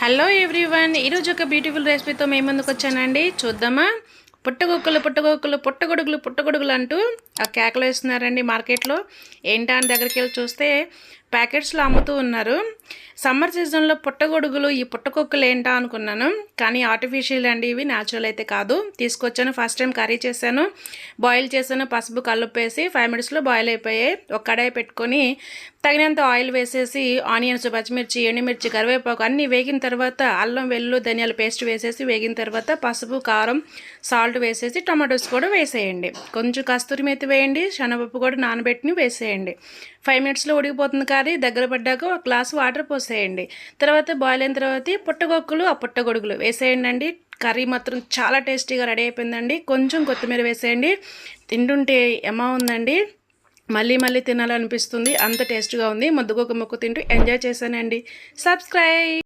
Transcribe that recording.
Hello everyone, ఈరోజు ఒక beautiful రెసిపీతో మేము ముందుకు వచ్చానండి. చూద్దామా? పుట్టగొడుగులు అంటూ ఆ కేకలు వేస్తున్నారండి మార్కెట్లో. ఏంటా అని దగ్గరికి వెళ్ళి చూస్తే ప్యాకెట్స్లో అమ్ముతూ ఉన్నారు. సమ్మర్ సీజన్లో పుట్టగొడుగులు, ఈ పుట్టకొక్కులు ఏంటా అనుకున్నాను, కానీ ఆర్టిఫిషియల్ అండి, ఇవి న్యాచురల్ అయితే కాదు. తీసుకొచ్చాను, ఫస్ట్ టైం కర్రీ చేశాను, బాయిల్ చేశాను, పసుపు కల్లుప్పు వేసి 5 మినిట్స్లో బాయిల్ అయిపోయాయి. ఒక కడాయి పెట్టుకొని తగినంత ఆయిల్ వేసేసి ఆనియన్స్, పచ్చిమిర్చి, ఎండుమిర్చి, కరివేపాకు అన్నీ వేగిన తర్వాత అల్లం వెల్లుల్లి ధనియాల పేస్ట్ వేసేసి వేగిన తర్వాత పసుపు, కారం, సాల్ట్ వేసేసి టమాటోస్ కూడా వేసేయండి. కొంచెం కస్తూరి మెత్తి వేయండి, శనగపప్పు కూడా నానబెట్టిని వేసేయండి. 5 మినిట్స్లో ఉడికిపోతుంది కర్రీ. దగ్గర పడ్డాక ఒక గ్లాస్ వాటర్ పోసేయండి. తర్వాత బాయిల్ అయిన తర్వాత పుట్టగొక్కులు, ఆ పుట్టగొడుగులు వేసేయండి అండి. కర్రీ మాత్రం చాలా టేస్టీగా రెడీ అయిపోయిందండి. కొంచెం కొత్తిమీర వేసేయండి. తింటుంటే ఎమా ఉందండి, మళ్ళీ మళ్ళీ తినాలనిపిస్తుంది, అంత టేస్ట్గా ఉంది. ముద్దకొక ముక్క తింటూ ఎంజాయ్ చేశానండి. సబ్స్క్రైబ్.